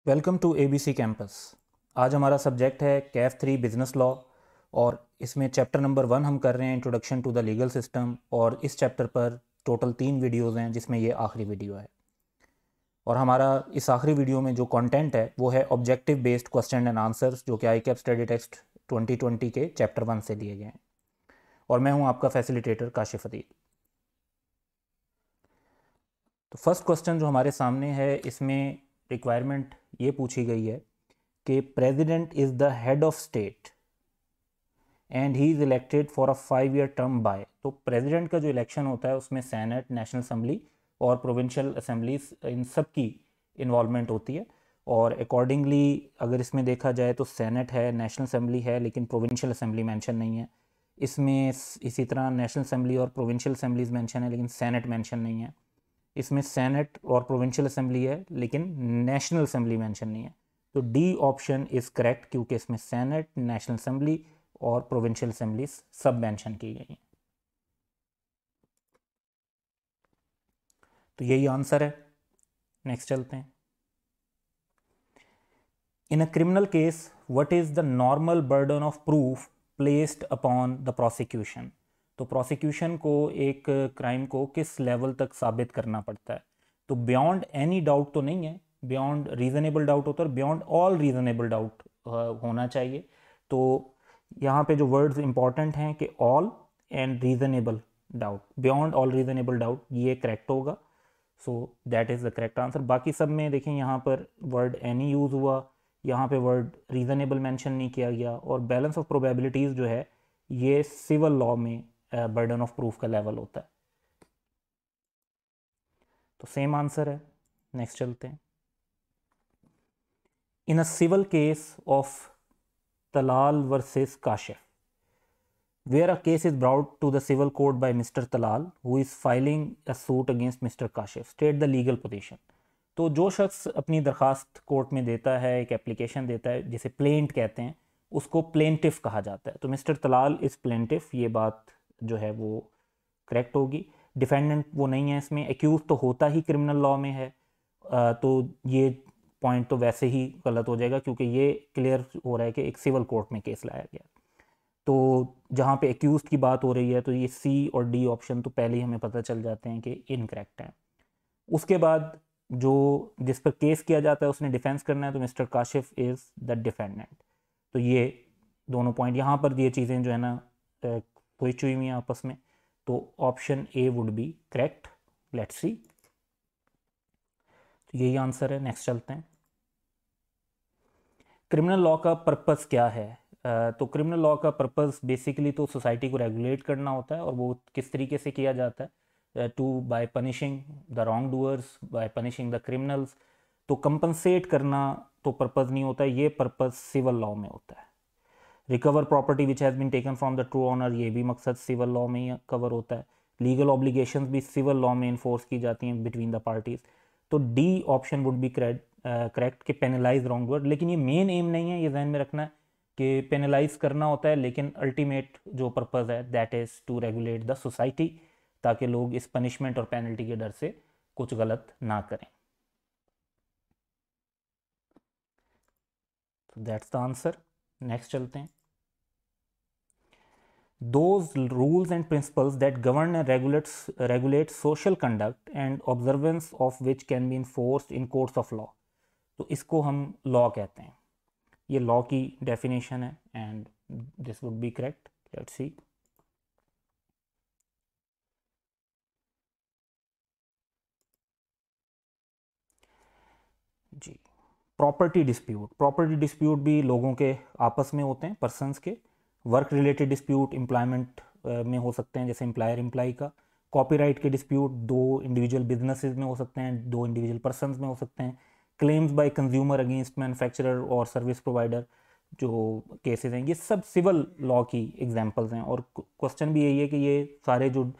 Welcome to ABC campus. आज हमारा subject है कैफ 3 बिजनेस लॉ और इसमें चैप्टर नंबर 1 हम कर रहे हैं introduction to the legal system. और इस चैप्टर पर टोटल 3 वीडियोस हैं जिसमें ये आखिरी वीडियो है। और हमारा इस आखिरी वीडियो में जो कंटेंट है वो है objective based question and answers, जो कि आई कैप स्टडी टेक्स्ट 2020 के चैप्टर 1 से लिए गए हैं। और मैं हूँ आपका फैसिलिटेटर काशिफ अदील। तो फर्स्ट क्वेश्चन जो हमारे सामने है, इसमें रिक्वायरमेंट ये पूछी गई है कि president is the head of state and he is elected for a 5 year term by. तो प्रेसिडेंट का जो इलेक्शन होता है उसमें सेनेट, नेशनल असम्बली और प्रोविंशियल असम्बलीज, इन सब की इन्वॉल्वमेंट होती है। और अकॉर्डिंगली अगर इसमें देखा जाए तो सेनेट है, नेशनल असम्बली है, लेकिन प्रोविंशियल असम्बली मेंशन नहीं है इसमें। इसी तरह नेशनल असम्बली और प्रोविंशियल असम्बलीज मेंशन है लेकिन सेनेट मेंशन नहीं है इसमें। सेनेट और प्रोविंशियल असम्बली है लेकिन नेशनल असम्बली मेंशन नहीं है। तो डी ऑप्शन इज़ करेक्ट, क्योंकि इसमें सेनेट, नेशनल असम्बली और प्रोविंशियल असम्बलीज सब मेंशन की गई हैं। तो यही आंसर है। नेक्स्ट चलते हैं। In a criminal case what is the normal burden of proof placed upon the prosecution. तो प्रोसिक्यूशन को एक क्राइम को किस लेवल तक साबित करना पड़ता है। तो बियॉन्ड एनी डाउट तो नहीं है, बियॉन्ड रीजनेबल डाउट होता है, बियॉन्ड ऑल रीजनेबल डाउट होना चाहिए। तो यहाँ पे जो वर्ड्स इंपॉर्टेंट हैं कि all and reasonable doubt, beyond all reasonable doubt, ये करेक्ट होगा। So that is the correct answer. बाकी सब में देखें, यहाँ पर वर्ड एनी यूज़ हुआ, यहाँ पे वर्ड रीज़नेबल मेंशन नहीं किया गया। और बैलेंस ऑफ प्रोबेबिलिटीज़ जो है ये सिविल लॉ में बर्डन ऑफ प्रूफ का लेवल होता है। तो सेम आंसर है। नेक्स्ट चलते हैं। In a civil case of Talal versus Kashif, where a case is brought to the civil court by Mr. Talal, who is filing a suit against Mr. Kashif, state the legal position। तो जो शख्स अपनी दरख्वास्त court में देता है, एक application देता है जिसे प्लेंट कहते हैं, उसको प्लेंटिफ कहा जाता है। तो मिस्टर तलाल इज़ प्लेंटिफ, ये बात जो है वो करेक्ट होगी। डिफेंडेंट वो नहीं है इसमें। एक्यूज तो होता ही क्रिमिनल लॉ में है, तो ये पॉइंट तो वैसे ही गलत हो जाएगा, क्योंकि ये क्लियर हो रहा है कि एक सिविल कोर्ट में केस लाया गया। तो जहाँ पे एक्यूज की बात हो रही है तो ये सी और डी ऑप्शन तो पहले ही हमें पता चल जाते हैं कि इनकरेक्ट हैं। उसके बाद जो जिस पर केस किया जाता है उसने डिफेंस करना है, तो mister Kashif is the defendant. तो ये दोनों पॉइंट यहाँ पर ये चीज़ें जो है ना स्विच हुई हुई हैं आपस में। तो option A would be correct. Let's सी। तो यही आंसर है। नेक्स्ट चलते हैं। क्रिमिनल लॉ का पर्पस क्या है। तो क्रिमिनल लॉ का पर्पस बेसिकली तो सोसाइटी को रेगुलेट करना होता है, और वो किस तरीके से किया जाता है, to by punishing the wrong doers, by punishing the criminals. तो कंपनसेट करना तो पर्पस नहीं होता है, ये पर्पस सिविल लॉ में होता है। Recover property which has been taken from the true owner, ये भी मकसद सिविल लॉ में ही कवर होता है। लीगल ऑब्लिगेशंस भी सिविल लॉ में इन्फोर्स की जाती हैं बिटवीन द पार्टीज। तो D option would be correct कि पेनलाइज रॉन्ग डूअर। लेकिन ये मेन एम नहीं है, ये जहन में रखना है कि पेनलाइज करना होता है, लेकिन अल्टीमेट जो पर्पज़ है that is to regulate the society, ताकि लोग इस पनिशमेंट और पेनल्टी के डर से कुछ गलत ना करें। तो दैट्स द आंसर। नेक्स्ट चलते हैं। those rules and principles that govern and regulate social conduct and observance of which can be enforced in courts of law। तो इसको हम लॉ कहते हैं। ये लॉ की डेफिनेशन है and this would be correct. Let's see. जी, property dispute भी लोगों के आपस में होते हैं, पर्सनस के। वर्क रिलेटेड डिस्प्यूट एम्प्लॉयमेंट में हो सकते हैं, जैसे एम्प्लॉयर एम्प्लॉय का। कॉपीराइट के डिस्प्यूट दो इंडिविजुअल बिजनेसेस में हो सकते हैं, दो इंडिविजुअल पर्सनस में हो सकते हैं। Claims by consumer against manufacturer और सर्विस प्रोवाइडर जो केसेस हैं, ये सब सिविल लॉ की एग्जांपल्स हैं। और क्वेश्चन भी यही है कि ये सारे जो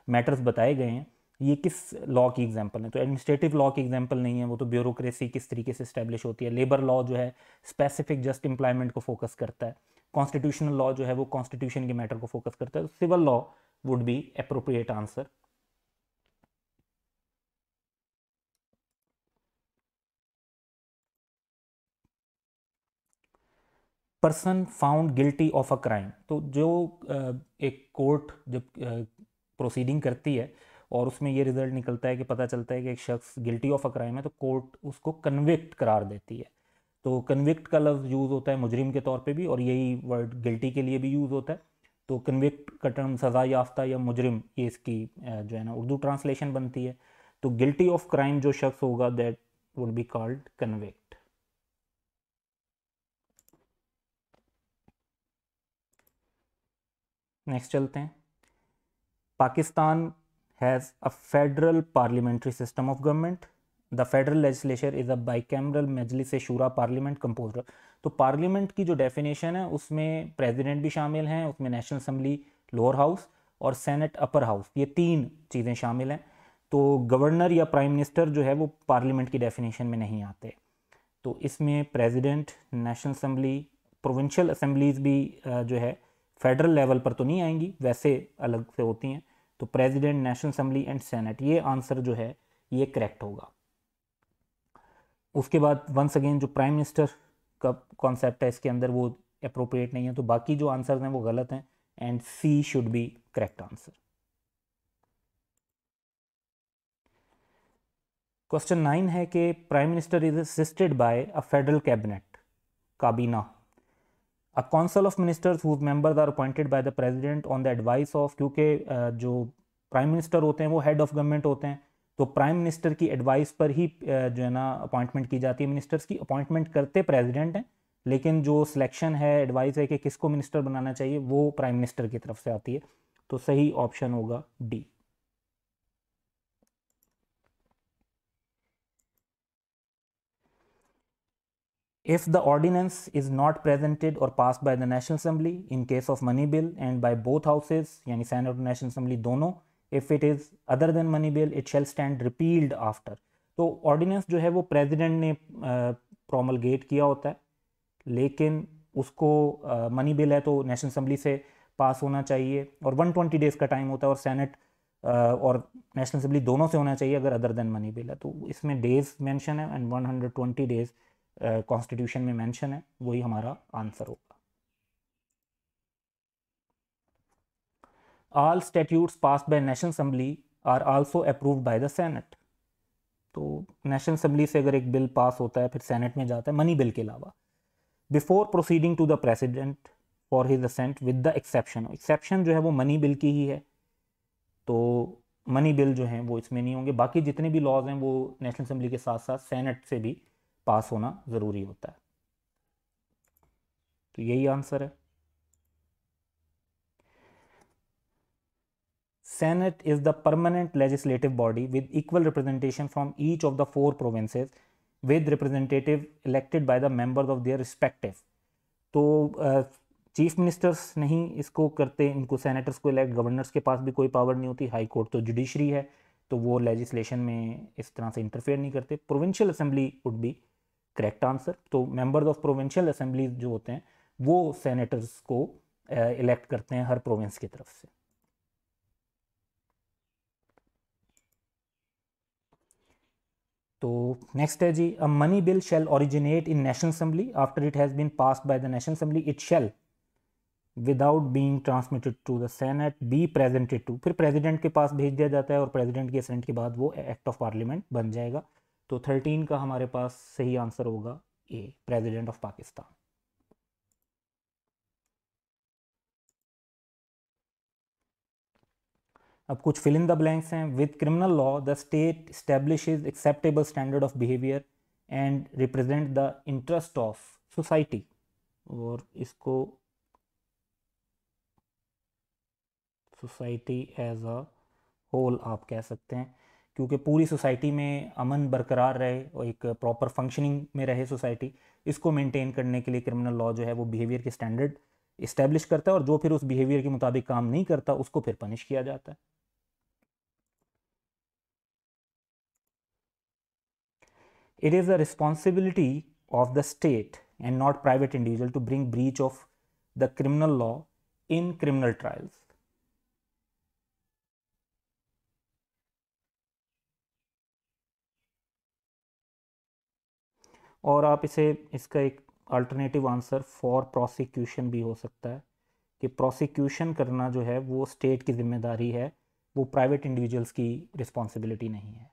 मैटर्स बताए गए हैं ये किस लॉ की एग्जांपल है। तो एडमिनिस्ट्रेटिव लॉ की एग्जांपल नहीं है, वो तो ब्यूरोक्रेसी किस तरीके से स्टैब्लिश होती है। लेबर लॉ जो है स्पेसिफिक जस्ट एम्प्लॉयमेंट को फोकस करता है। कॉन्स्टिट्यूशनल लॉ जो है वो कॉन्स्टिट्यूशन के मैटर को फोकस करता है। तो civil law would be appropriate answer. Person found guilty of a crime, तो जो एक कोर्ट जब प्रोसीडिंग करती है और उसमें ये रिजल्ट निकलता है कि पता चलता है कि एक शख्स गिल्टी ऑफ अ क्राइम है, तो कोर्ट उसको कन्विक्ट करार देती है। तो कन्विक्ट का लफ्ज़ यूज़ होता है मुजरिम के तौर पे भी, और यही वर्ड गिल्टी के लिए भी यूज़ होता है। तो कन्विक्ट का टर्म सज़ा याफ्ता या मुजरिम, ये इसकी जो है ना उर्दू ट्रांसलेशन बनती है। तो गिल्टी ऑफ क्राइम जो शख्स होगा that would be called convict. Next चलते हैं। Pakistan has a federal parliamentary system of government. The federal legislature is a bicameral Majlis Shura parliament composed. तो पार्लियामेंट की जो डेफिनेशन है उसमें प्रेसिडेंट भी शामिल हैं, उसमें नेशनल असम्बली लोअर हाउस और सेनेट अपर हाउस, ये तीन चीज़ें शामिल हैं। तो गवर्नर या प्राइम मिनिस्टर जो है वो पार्लियामेंट की डेफिनेशन में नहीं आते। तो इसमें president, national assembly, provincial assemblies भी जो है फेडरल लेवल पर तो नहीं आएंगी, वैसे अलग से होती हैं। तो president, national assembly and senate, ये आंसर जो है ये करेक्ट होगा। उसके बाद वंस अगेन जो प्राइम मिनिस्टर का कॉन्सेप्ट है इसके अंदर वो अप्रोप्रिएट नहीं है, तो बाकी जो आंसर्स हैं वो गलत हैं, and C should be correct answer. Question 9 है कि prime minister is assisted by a federal cabinet, काबीना, a council of ministers whose members are appointed by the president on the advice of, क्योंकि जो prime minister होते हैं वो head of government होते हैं, तो प्राइम मिनिस्टर की एडवाइस पर ही जो है ना अपॉइंटमेंट की जाती है। मिनिस्टर्स की अपॉइंटमेंट करते प्रेसिडेंट हैं, लेकिन जो सिलेक्शन है, एडवाइस है कि किसको मिनिस्टर बनाना चाहिए, वो प्राइम मिनिस्टर की तरफ से आती है। तो सही ऑप्शन होगा D. If the ordinance is not presented or passed by the National Assembly in case of money bill and by both houses यानी Senate और National Assembly दोनों, if it is other than money bill it shall stand repealed after। तो ordinance जो है वो president ने promulgate किया होता है, लेकिन उसको मनी बिल है तो नेशनल असेंबली से पास होना चाहिए, और 120 डेज़ का टाइम होता है, और सेनेट और नेशनल असेंबली दोनों से होना चाहिए अगर अदर देन मनी बिल है। तो इसमें डेज मेंशन है एंड 120 डेज कॉन्स्टिट्यूशन में मेंशन है, वही हमारा आंसर होगा। All statutes passed by national assembly are also approved by the senate. तो नेशनल असेंबली से अगर एक बिल पास होता है फिर सेनेट में जाता है मनी बिल के अलावा। Before proceeding to the president for his assent with the exception, exception जो है वो मनी बिल की ही है, तो मनी बिल जो हैं वो इसमें नहीं होंगे। बाकी जितने भी लॉज हैं वो नेशनल असेंबली के साथ साथ सेनेट से भी पास होना ज़रूरी होता है। तो यही आंसर है। Senate is the permanent legislative body with equal representation from each of the 4 provinces with representative elected by the members of their respective। तो चीफ मिनिस्टर्स नहीं इसको करते, इनको सेनेटर्स को इलेक्ट, गवर्नर्स के पास भी कोई पावर नहीं होती, हाई कोर्ट तो जुडिशरी है, तो वो लेजिस्लेशन में इस तरह से इंटरफेयर नहीं करते। Provincial assembly would be correct answer. तो मेंबर्स ऑफ प्रोविंशियल असेंबली जो होते हैं वो सेनेटर्स को इलेक्ट करते हैं हर प्रोविंस की तरफ से। तो नेक्स्ट है जी, a money bill shall originate in national assembly after it has been passed by the national assembly, it shall without being transmitted to the senate be presented to, फिर president के पास भेज दिया जाता है और प्रेसिडेंट के असेंट के बाद वो एक्ट ऑफ पार्लियामेंट बन जाएगा। तो 13 का हमारे पास सही आंसर होगा ए, प्रेसिडेंट ऑफ पाकिस्तान। अब कुछ फिल इन द ब्लैंक्स हैं। With criminal law the state establishes acceptable standard of behaviour and represent the interest of society, और इसको सोसाइटी एज अ होल आप कह सकते हैं, क्योंकि पूरी सोसाइटी में अमन बरकरार रहे और एक प्रॉपर फंक्शनिंग में रहे सोसाइटी, इसको मेंटेन करने के लिए क्रिमिनल लॉ जो है वो बिहेवियर के स्टैंडर्ड इस्टेब्लिश करता है, और जो फिर उस बिहेवियर के मुताबिक काम नहीं करता उसको फिर पनिश किया जाता है। It is the responsibility of the state and not private individual to bring breach of the criminal law in criminal trials। और आप इसे इसका एक अल्टरनेटिव आंसर फॉर प्रोसिक्यूशन भी हो सकता है कि प्रोसिक्यूशन करना जो है वो स्टेट की जिम्मेदारी है, वो प्राइवेट इंडिविजुअल्स की रिस्पॉन्सिबिलिटी नहीं है।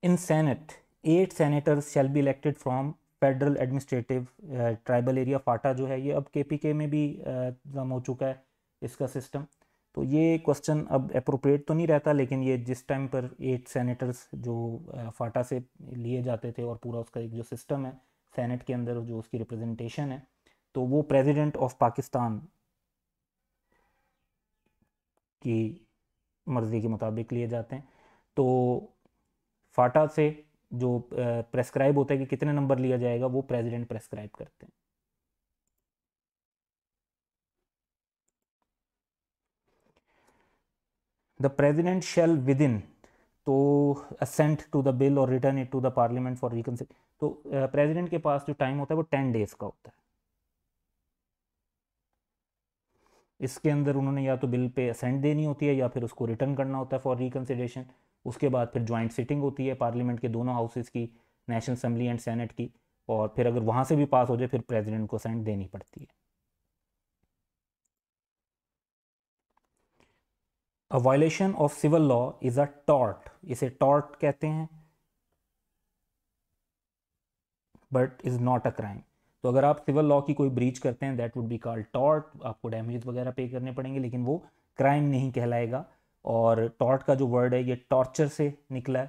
In senate 8 senators shall be elected from federal administrative tribal area. FATA जो है ये अब केपीके में भी जम हो चुका है इसका सिस्टम। तो ये क्वेश्चन अब अप्रोप्रिएट तो नहीं रहता, लेकिन ये जिस टाइम पर 8 सेनेटर्स जो फाटा से लिए जाते थे और पूरा उसका एक जो सिस्टम है सेनेट के अंदर जो उसकी रिप्रेजेंटेशन है, तो वो प्रेसिडेंट ऑफ पाकिस्तान की मर्ज़ी के मुताबिक लिए जाते हैं। तो फाटा से जो प्रेस्क्राइब होता है कि कितने नंबर लिया जाएगा वो प्रेसिडेंट प्रेस्क्राइब करते हैं। The president shall within to assent to the bill और return it to the parliament for reconsider. तो प्रेसिडेंट के पास जो टाइम होता है वो 10 days का होता है। इसके अंदर उन्होंने या तो बिल पे असेंट देनी होती है या फिर उसको रिटर्न करना होता है फॉर रिकंसिडरेशन। उसके बाद फिर ज्वाइंट सिटिंग होती है पार्लियामेंट के दोनों हाउसेस की, नेशनल असेंबली एंड सेनेट की, और फिर अगर वहाँ से भी पास हो जाए फिर प्रेसिडेंट को असेंट देनी पड़ती है। A violation of civil law is a tort, इसे टॉर्ट कहते हैं, but is not a crime. तो अगर आप सिविल लॉ की कोई ब्रीच करते हैं that would be called tort, आपको डैमेज वगैरह पे करने पड़ेंगे, लेकिन वो क्राइम नहीं कहलाएगा। और टॉर्ट का जो वर्ड है ये टॉर्चर से निकला है,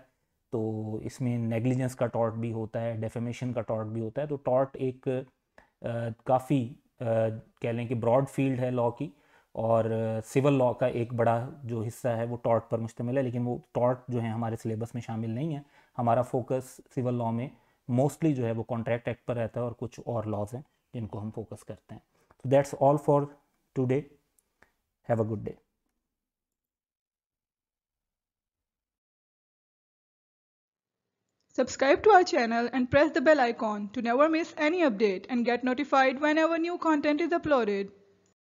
तो इसमें नेग्लिजेंस का टॉर्ट भी होता है, डेफेमेशन का टॉर्ट भी होता है। तो टॉर्ट एक काफ़ी कह लें कि ब्रॉड फील्ड है लॉ की, और सिविल लॉ का एक बड़ा जो हिस्सा है वो टॉर्ट पर मुश्तमिल है, लेकिन वो टॉर्ट जो है हमारे सिलेबस में शामिल नहीं है। हमारा फोकस सिविल लॉ में मोस्टली जो है वो कॉन्ट्रैक्ट एक्ट पर रहता है और कुछ और लॉज हैं जिनको हम फोकस करते हैं। तो that's all for today, have a good day. Subscribe to our channel and press the bell icon to never miss any update and get notified whenever new content is uploaded.